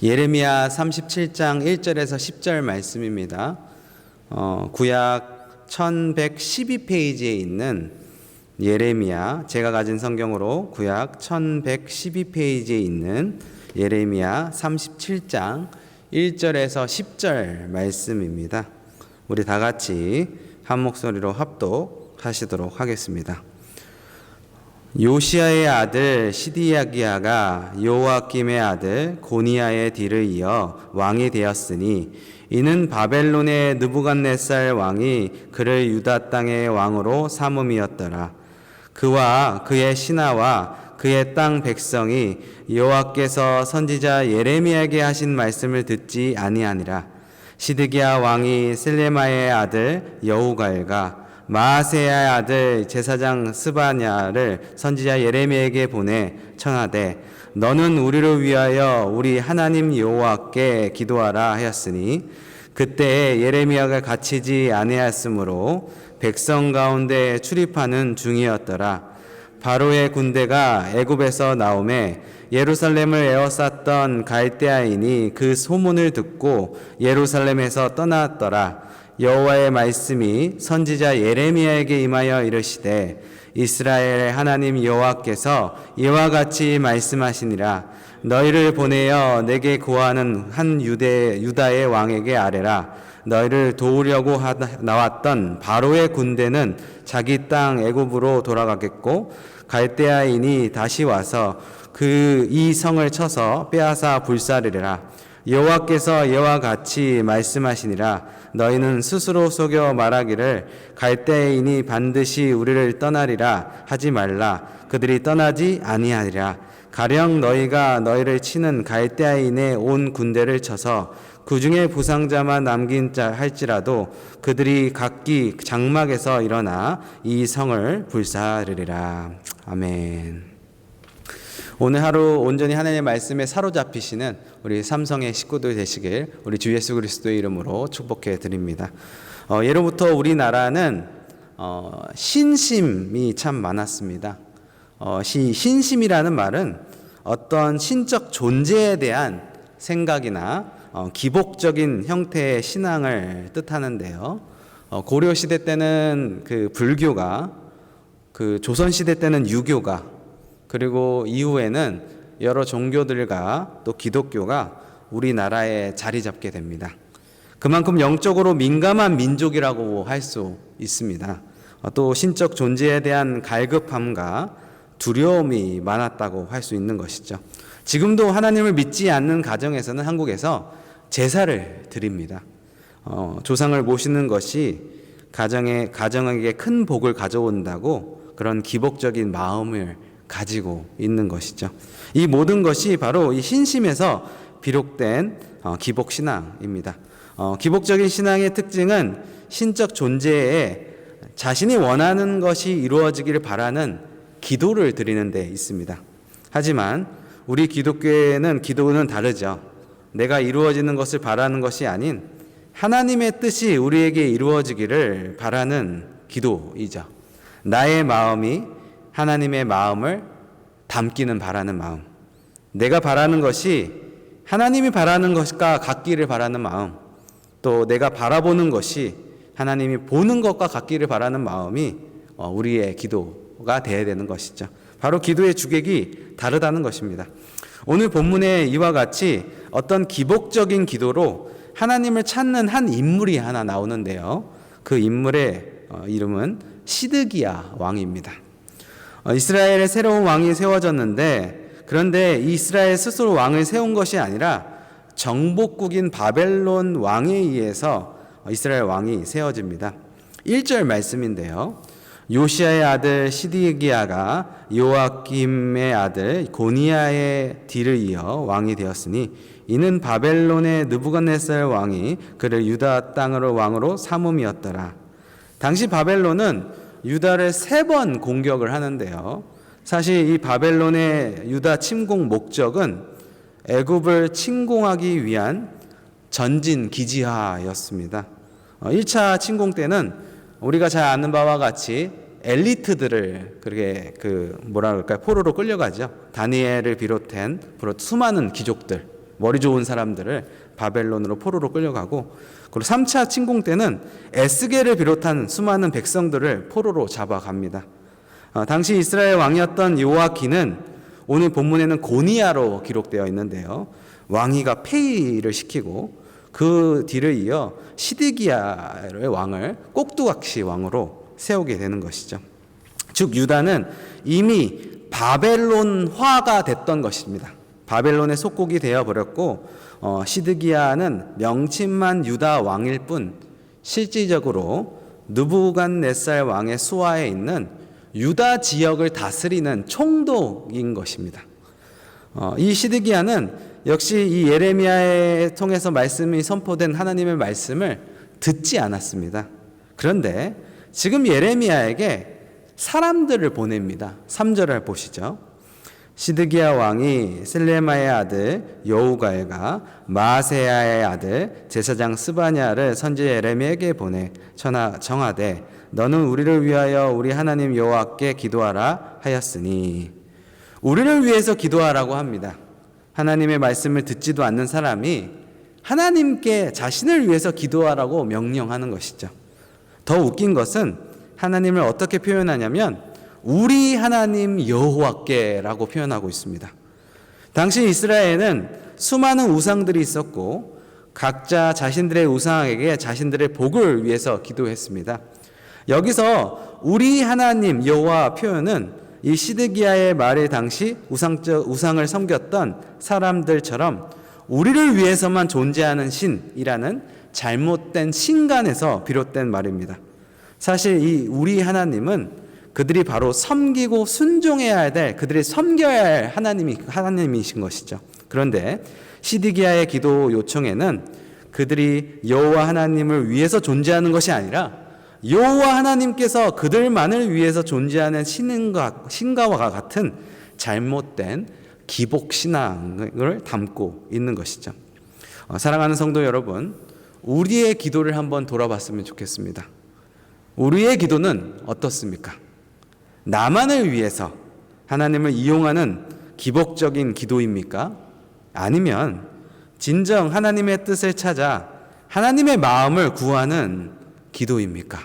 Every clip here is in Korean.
예레미야 37장 1절에서 10절 말씀입니다. 구약 1112페이지에 있는 예레미야, 제가 가진 성경으로 구약 1112페이지에 있는 예레미야 37장 1절에서 10절 말씀입니다. 우리 다 같이 한 목소리로 합독하시도록 하겠습니다. 요시야의 아들 시드기야가 요아김의 아들 고니야의 뒤를 이어 왕이 되었으니 이는 바벨론의 느부갓네살 왕이 그를 유다 땅의 왕으로 삼음이었더라. 그와 그의 신하와 그의 땅 백성이 여호와께서 선지자 예레미야에게 하신 말씀을 듣지 아니하니라. 시드기야 왕이 셀레마의 아들 여우갈과 마아세야의 아들 제사장 스바냐를 선지자 예레미야에게 보내 청하되 너는 우리를 위하여 우리 하나님 여호와께 기도하라 하였으니 그때에 예레미야가 갇히지 아니하였으므로 백성 가운데 출입하는 중이었더라. 바로의 군대가 애굽에서 나오매 예루살렘을 에워쌌던 갈대아인이 그 소문을 듣고 예루살렘에서 떠났더라. 여호와의 말씀이 선지자 예레미야에게 임하여 이르시되 이스라엘의 하나님 여호와께서 이와 같이 말씀하시니라. 너희를 보내어 내게 구하는 한 유다의 왕에게 아뢰라. 너희를 도우려고 나왔던 바로의 군대는 자기 땅 애굽으로 돌아가겠고 갈대아인이 다시 와서 이 성을 쳐서 빼앗아 불사르리라. 여호와께서 이와 같이 말씀하시니라. 너희는 스스로 속여 말하기를 갈대아인이 반드시 우리를 떠나리라 하지 말라. 그들이 떠나지 아니하리라. 가령 너희가 너희를 치는 갈대아인의 온 군대를 쳐서 그 중에 부상자만 남긴 자 할지라도 그들이 각기 장막에서 일어나 이 성을 불사르리라. 아멘. 오늘 하루 온전히 하나님의 말씀에 사로잡히시는 우리 삼성의 식구들 되시길 우리 주 예수 그리스도의 이름으로 축복해 드립니다. 예로부터 우리나라는 신심이 참 많았습니다. 신심이라는 말은 어떤 신적 존재에 대한 생각이나 기복적인 형태의 신앙을 뜻하는데요. 고려 시대 때는 그 불교가, 그 조선 시대 때는 유교가, 그리고 이후에는 여러 종교들과 또 기독교가 우리나라에 자리 잡게 됩니다. 그만큼 영적으로 민감한 민족이라고 할 수 있습니다. 또 신적 존재에 대한 갈급함과 두려움이 많았다고 할 수 있는 것이죠. 지금도 하나님을 믿지 않는 가정에서는 한국에서 제사를 드립니다. 조상을 모시는 것이 가정에게 큰 복을 가져온다고 그런 기복적인 마음을 가지고 있는 것이죠. 이 모든 것이 바로 이 신심에서 비롯된 기복신앙입니다. 기복적인 신앙의 특징은 신적 존재에 자신이 원하는 것이 이루어지기를 바라는 기도를 드리는 데 있습니다. 하지만 우리 기독교에는 기도는 다르죠. 내가 이루어지는 것을 바라는 것이 아닌 하나님의 뜻이 우리에게 이루어지기를 바라는 기도이죠. 나의 마음이 하나님의 마음을 담기는 바라는 마음, 내가 바라는 것이 하나님이 바라는 것과 같기를 바라는 마음, 또 내가 바라보는 것이 하나님이 보는 것과 같기를 바라는 마음이 우리의 기도가 되어야 되는 것이죠. 바로 기도의 주객이 다르다는 것입니다. 오늘 본문에 이와 같이 어떤 기복적인 기도로 하나님을 찾는 한 인물이 하나 나오는데요. 그 인물의 이름은 시드기야 왕입니다. 이스라엘에 새로운 왕이 세워졌는데, 그런데 이스라엘 스스로 왕을 세운 것이 아니라 정복국인 바벨론 왕에 의해서 이스라엘 왕이 세워집니다. 1절 말씀인데요. 요시야의 아들 시드기야가 요아김의 아들 고니야의 뒤를 이어 왕이 되었으니 이는 바벨론의 느부갓네살 왕이 그를 유다 땅으로 왕으로 삼음이었더라. 당시 바벨론은 유다를 3번 공격을 하는데요. 사실 이 바벨론의 유다 침공 목적은 애굽을 침공하기 위한 전진 기지하였습니다. 1차 침공 때는 우리가 잘 아는 바와 같이 엘리트들을 그렇게 포로로 끌려가죠. 다니엘을 비롯한 수많은 귀족들, 머리 좋은 사람들을 바벨론으로 포로로 끌려가고, 그리고 3차 침공 때는 에스겔을 비롯한 수많은 백성들을 포로로 잡아갑니다. 당시 이스라엘 왕이었던 요아기는 오늘 본문에는 고니야로 기록되어 있는데요. 왕위가 폐위를 시키고 그 뒤를 이어 시드기야의 왕을 꼭두각시 왕으로 세우게 되는 것이죠. 즉 유다는 이미 바벨론화가 됐던 것입니다. 바벨론의 속국이 되어버렸고 시드기야는 명칭만 유다 왕일 뿐 실질적으로 느부갓네살 왕의 수하에 있는 유다 지역을 다스리는 총독인 것입니다. 이 시드기야는 역시 이 예레미야에 통해서 말씀이 선포된 하나님의 말씀을 듣지 않았습니다. 그런데 지금 예레미야에게 사람들을 보냅니다. 3절을 보시죠. 시드기야 왕이 셀레마의 아들 여우갈과 마세야의 아들 제사장 스바냐를 선지 예레미야에게 보내 정하되 너는 우리를 위하여 우리 하나님 여호와께 기도하라 하였으니, 우리를 위해서 기도하라고 합니다. 하나님의 말씀을 듣지도 않는 사람이 하나님께 자신을 위해서 기도하라고 명령하는 것이죠. 더 웃긴 것은 하나님을 어떻게 표현하냐면 우리 하나님 여호와께라고 표현하고 있습니다. 당시 이스라엘에는 수많은 우상들이 있었고 각자 자신들의 우상에게 자신들의 복을 위해서 기도했습니다. 여기서 우리 하나님 여호와 표현은 이 시드기야의 말의 당시 우상을 섬겼던 사람들처럼 우리를 위해서만 존재하는 신이라는 잘못된 신간에서 비롯된 말입니다. 사실 이 우리 하나님은 그들이 바로 섬기고 순종해야 될, 그들이 섬겨야 할 하나님이신 것이죠. 그런데 시드기야의 기도 요청에는 그들이 여호와 하나님을 위해서 존재하는 것이 아니라 여호와 하나님께서 그들만을 위해서 존재하는 신과와 같은 잘못된 기복 신앙을 담고 있는 것이죠. 사랑하는 성도 여러분, 우리의 기도를 한번 돌아봤으면 좋겠습니다. 우리의 기도는 어떻습니까? 나만을 위해서 하나님을 이용하는 기복적인 기도입니까? 아니면 진정 하나님의 뜻을 찾아 하나님의 마음을 구하는 기도입니까?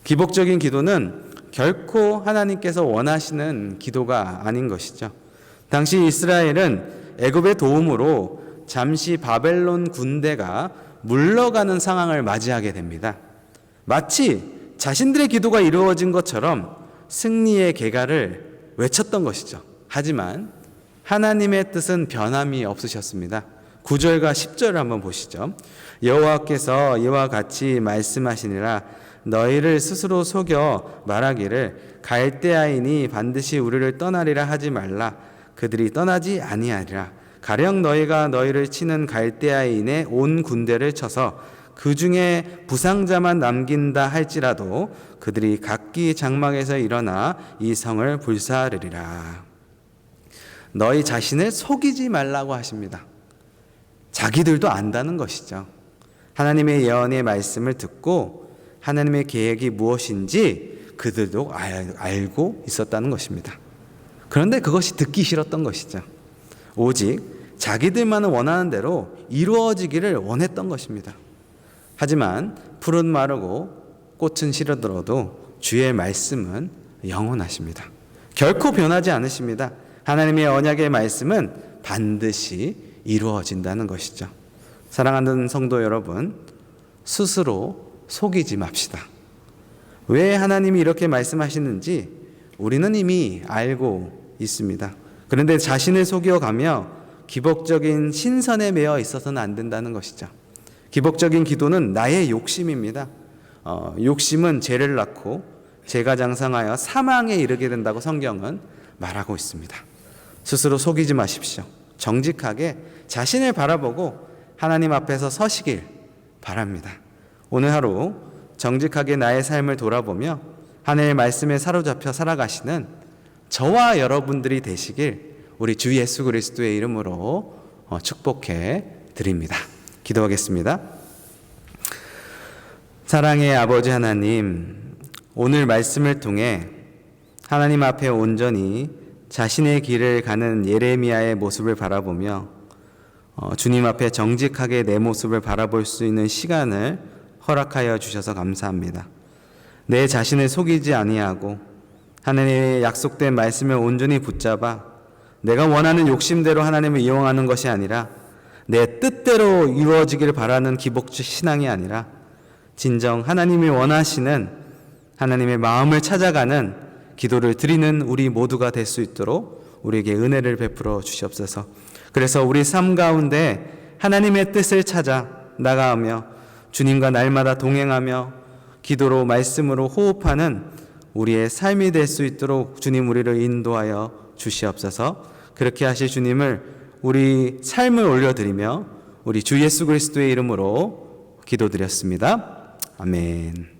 기복적인 기도는 결코 하나님께서 원하시는 기도가 아닌 것이죠. 당시 이스라엘은 애굽의 도움으로 잠시 바벨론 군대가 물러가는 상황을 맞이하게 됩니다. 마치 자신들의 기도가 이루어진 것처럼 승리의 계가를 외쳤던 것이죠. 하지만 하나님의 뜻은 변함이 없으셨습니다. 9절과 10절을 한번 보시죠. 여호와께서 이와 같이 말씀하시니라. 너희를 스스로 속여 말하기를 갈대아인이 반드시 우리를 떠나리라 하지 말라. 그들이 떠나지 아니하리라. 가령 너희가 너희를 치는 갈대아인의 온 군대를 쳐서 그 중에 부상자만 남긴다 할지라도 그들이 각기 장막에서 일어나 이 성을 불사르리라. 너희 자신을 속이지 말라고 하십니다. 자기들도 안다는 것이죠. 하나님의 예언의 말씀을 듣고 하나님의 계획이 무엇인지 그들도 알고 있었다는 것입니다. 그런데 그것이 듣기 싫었던 것이죠. 오직 자기들만은 원하는 대로 이루어지기를 원했던 것입니다. 하지만 풀은 마르고 꽃은 시들어도 주의 말씀은 영원하십니다. 결코 변하지 않으십니다. 하나님의 언약의 말씀은 반드시 이루어진다는 것이죠. 사랑하는 성도 여러분, 스스로 속이지 맙시다. 왜 하나님이 이렇게 말씀하시는지 우리는 이미 알고 있습니다. 그런데 자신을 속여가며 기복적인 신선에 매여 있어서는 안 된다는 것이죠. 기복적인 기도는 나의 욕심입니다. 욕심은 죄를 낳고 죄가 장성하여 사망에 이르게 된다고 성경은 말하고 있습니다. 스스로 속이지 마십시오. 정직하게 자신을 바라보고 하나님 앞에서 서시길 바랍니다. 오늘 하루 정직하게 나의 삶을 돌아보며 하나님의 말씀에 사로잡혀 살아가시는 저와 여러분들이 되시길 우리 주 예수 그리스도의 이름으로 축복해 드립니다. 기도하겠습니다. 사랑의 아버지 하나님, 오늘 말씀을 통해 하나님 앞에 온전히 자신의 길을 가는 예레미야의 모습을 바라보며 주님 앞에 정직하게 내 모습을 바라볼 수 있는 시간을 허락하여 주셔서 감사합니다. 내 자신을 속이지 아니하고 하나님의 약속된 말씀을 온전히 붙잡아 내가 원하는 욕심대로 하나님을 이용하는 것이 아니라 내 뜻대로 이루어지기를 바라는 기복적 신앙이 아니라 진정 하나님이 원하시는 하나님의 마음을 찾아가는 기도를 드리는 우리 모두가 될 수 있도록 우리에게 은혜를 베풀어 주시옵소서. 그래서 우리 삶 가운데 하나님의 뜻을 찾아 나가며 주님과 날마다 동행하며 기도로 말씀으로 호흡하는 우리의 삶이 될 수 있도록 주님 우리를 인도하여 주시옵소서. 그렇게 하실 주님을 우리 삶을 올려드리며 우리 주 예수 그리스도의 이름으로 기도드렸습니다. 아멘.